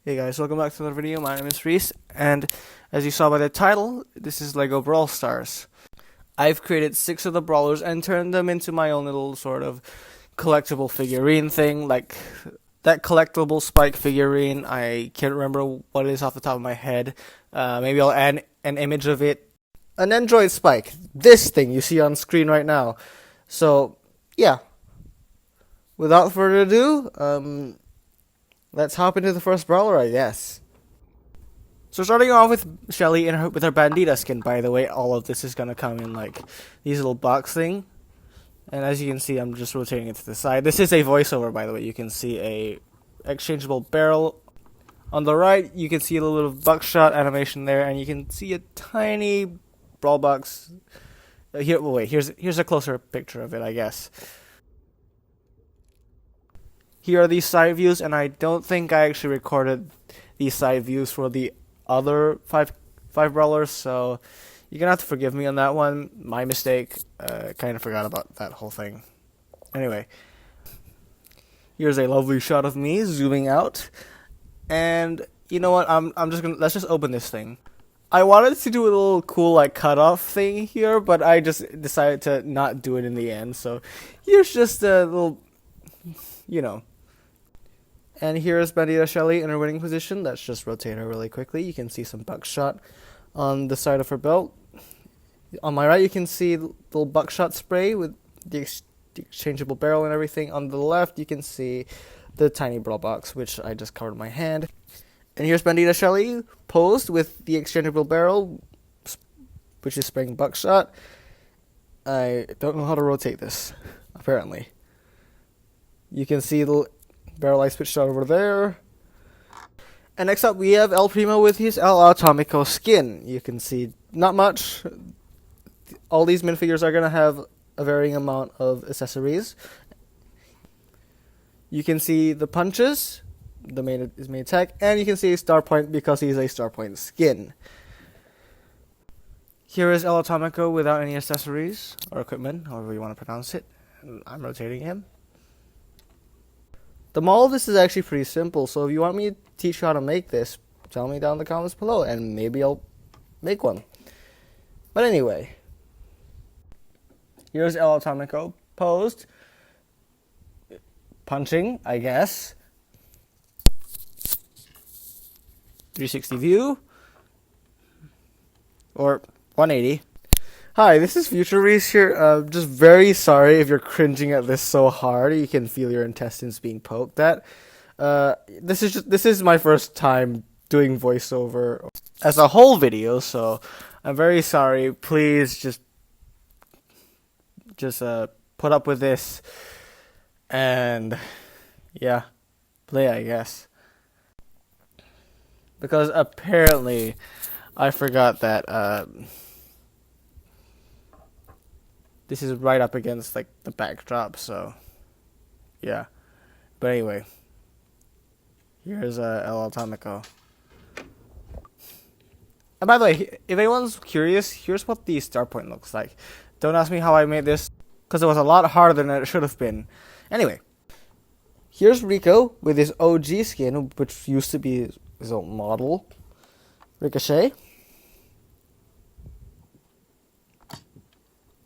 Hey guys, welcome back to another video. My name is Reese, and as you saw by the title, this is Lego Brawl Stars. I've created 6 of the brawlers and turned them into my own little sort of collectible figurine thing, like that collectible Spike figurine. I can't remember what it is off the top of my head. Maybe I'll add an image of it. An Android Spike, this thing you see on screen right now. So, yeah. Without further ado, let's hop into the first brawler, I guess. So starting off with Shelly with her Bandita skin, by the way, all of this is gonna come in like these little box thing. And as you can see, I'm just rotating it to the side. This is a voiceover, by the way. You can see a exchangeable barrel. On the right, you can see a little bit of buckshot animation there, and you can see a tiny brawl box. Here, well, wait, here's a closer picture of it, I guess. Here are these side views, and I don't think I actually recorded these side views for the other five brawlers, so you're gonna have to forgive me on that one. My mistake. Kind of forgot about that whole thing. Anyway, here's a lovely shot of me zooming out, and you know what? Let's just open this thing. I wanted to do a little cool like cutoff thing here, but I just decided to not do it in the end. So here's just a little, you know. And here's Bandita Shelly in her winning position. Let's just rotate her really quickly. You can see some buckshot on the side of her belt. On my right, you can see the little buckshot spray with the exchangeable barrel and everything. On the left, you can see the tiny brawl box, which I just covered my hand. And here's Bandita Shelly posed with the exchangeable barrel, which is spraying buckshot. I don't know how to rotate this, apparently. You can see the barrel I switched over there. And next up, we have El Primo with his El Atomico skin. You can see not much. All these minifigures are going to have a varying amount of accessories. You can see the punches, his main attack, and you can see Star Point because he's a Star Point skin. Here is El Atomico without any accessories or equipment, however you want to pronounce it. I'm rotating him. The model of this is actually pretty simple, so if you want me to teach you how to make this, tell me down in the comments below, and maybe I'll make one. But anyway, here's El Atomico posed, punching, I guess. 360 view, or 180. Hi, this is Future Reese here. Just very sorry if you're cringing at this so hard. You can feel your intestines being poked at. This is my first time doing voiceover as a whole video, so I'm very sorry. Please just put up with this, and yeah, play, I guess. Because apparently I forgot that this is right up against like the backdrop, so yeah. But anyway, here's El Atomico. And by the way, if anyone's curious, here's what the Star Point looks like. Don't ask me how I made this, because it was a lot harder than it should have been. Anyway, here's Rico with his OG skin, which used to be his old model, Ricochet.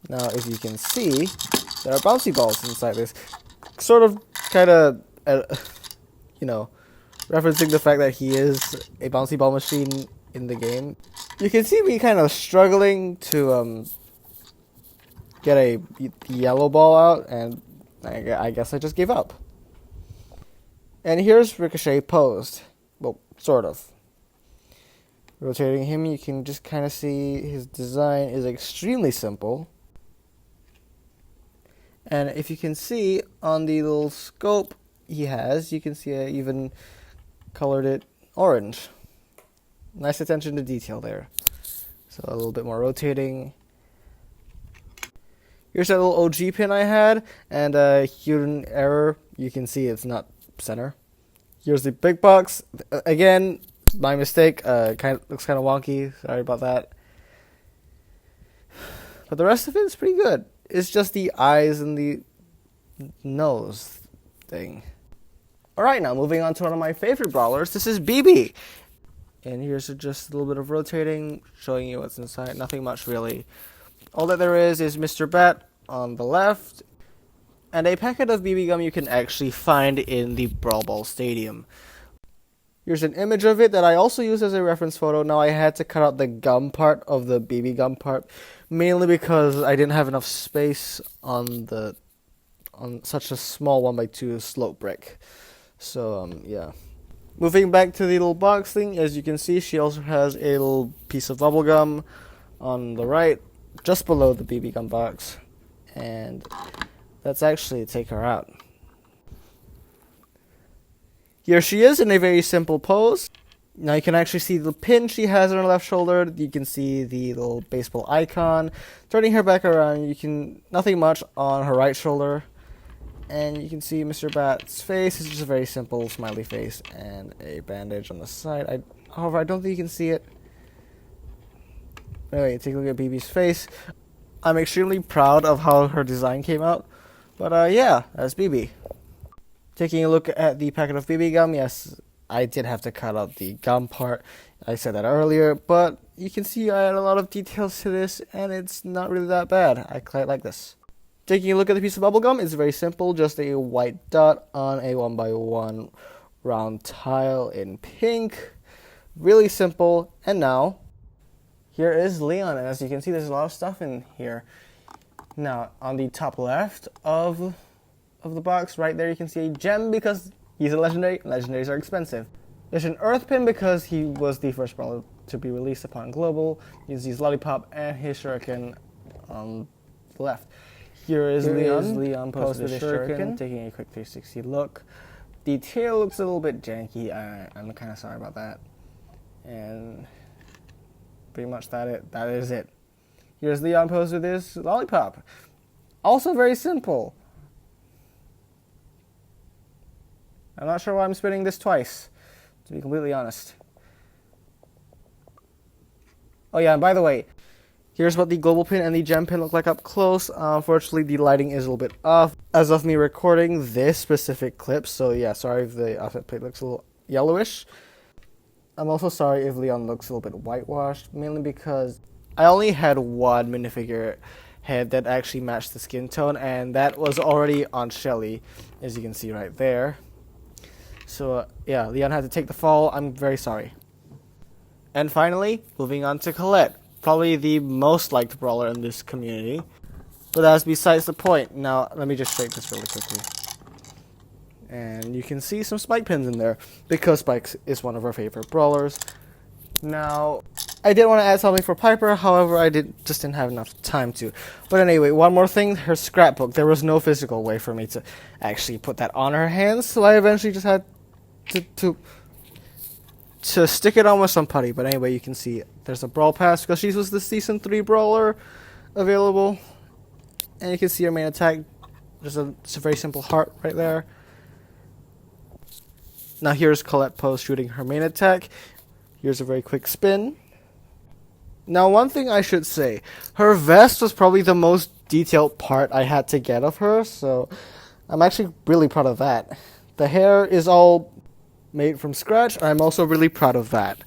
Now, if you can see, there are bouncy balls inside this. Sort of, kind of, you know, referencing the fact that he is a bouncy ball machine in the game. You can see me kind of struggling to get a yellow ball out, and I guess I just gave up. And here's Ricochet posed. Well, sort of. Rotating him, you can just kind of see his design is extremely simple. And if you can see on the little scope he has, you can see I even colored it orange. Nice attention to detail there. So a little bit more rotating. Here's that little OG pin I had, and human error, you can see it's not center. Here's the big box. Again, my mistake. Looks kind of wonky. Sorry about that. But the rest of it is pretty good. It's just the eyes and the nose thing. Alright, now moving on to one of my favorite brawlers. This is Bibi. And here's just a little bit of rotating, showing you what's inside. Nothing much really. All that there is Mr. Bat on the left, and a packet of BB gum you can actually find in the Brawl Ball Stadium. Here's an image of it that I also used as a reference photo. Now I had to cut out the gum part of the BB gum part, mainly because I didn't have enough space on such a small 1x2 slope brick. So yeah. Moving back to the little box thing, as you can see, she also has a little piece of bubble gum on the right, just below the BB gum box, and let's actually take her out. Here she is in a very simple pose. Now you can actually see the pin she has on her left shoulder. You can see the little baseball icon. Turning her back around, nothing much on her right shoulder. And you can see Mr. Bat's face is just a very simple smiley face and a bandage on the side. However, I don't think you can see it. Anyway, take a look at BB's face. I'm extremely proud of how her design came out. But yeah, that's BB. Taking a look at the packet of BB gum, yes, I did have to cut out the gum part. I said that earlier, but you can see I had a lot of details to this, and it's not really that bad. I quite like this. Taking a look at the piece of bubblegum, it's very simple, just a white dot on a 1x1 round tile in pink. Really simple. And now, here is Leon, and as you can see, there's a lot of stuff in here. Now, on the top left of the box, right there, you can see a gem because he's a legendary. Legendaries are expensive. There's an earth pin because he was the first brawler to be released upon global. You can see his lollipop and his shuriken on the left. Here is Leon posed with his shuriken, taking a quick 360 look. The tail looks a little bit janky. I'm kind of sorry about that. And pretty much that is it. Here's Leon posed with his lollipop. Also very simple. I'm not sure why I'm spinning this twice, to be completely honest. Oh yeah, and by the way, here's what the global pin and the gem pin look like up close. Unfortunately, the lighting is a little bit off as of me recording this specific clip. So yeah, sorry if the offset plate looks a little yellowish. I'm also sorry if Leon looks a little bit whitewashed, mainly because I only had one minifigure head that actually matched the skin tone, and that was already on Shelly, as you can see right there. So yeah, Leon had to take the fall. I'm very sorry. And finally, moving on to Collete. Probably the most liked brawler in this community. But that's besides the point. Now, let me just shake this really quickly. And you can see some spike pins in there, because Spike is one of our favorite brawlers. Now, I did want to add something for Piper, however, I just didn't have enough time to. But anyway, one more thing, her scrapbook. There was no physical way for me to actually put that on her hands, so I eventually just had to stick it on with some putty. But anyway, you can see there's a Brawl Pass, because she was the Season 3 brawler available. And you can see her main attack. It's a very simple heart right there. Now here's Collete pose shooting her main attack. Here's a very quick spin. Now one thing I should say, her vest was probably the most detailed part I had to get of her, so I'm actually really proud of that. The hair is all made from scratch, and I'm also really proud of that.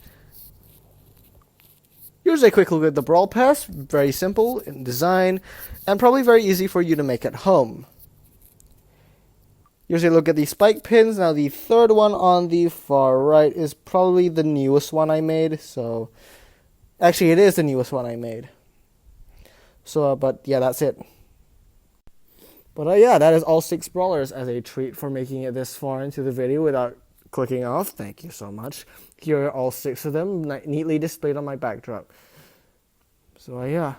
Here's a quick look at the Brawl Pass, very simple in design, and probably very easy for you to make at home. Here's a look at the spike pins. Now the third one on the far right is probably the newest one I made, so actually it is the newest one I made. So, but yeah, that's it. But yeah, that is all 6 brawlers. As a treat for making it this far into the video without clicking off, thank you so much. Here are all 6 of them, neatly displayed on my backdrop. So yeah,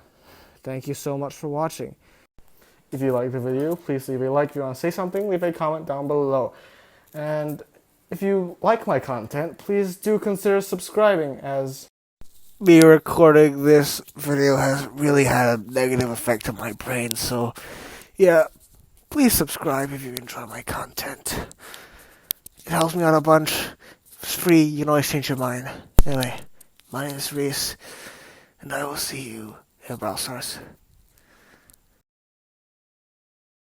thank you so much for watching. If you liked the video, please leave a like. If you want to say something, leave a comment down below. And if you like my content, please do consider subscribing, as me recording this video has really had a negative effect on my brain. So yeah, please subscribe if you enjoy my content. It helps me out a bunch. It's free, you can always change your mind. Anyway, my name is Reese, and I will see you in Brawl Stars.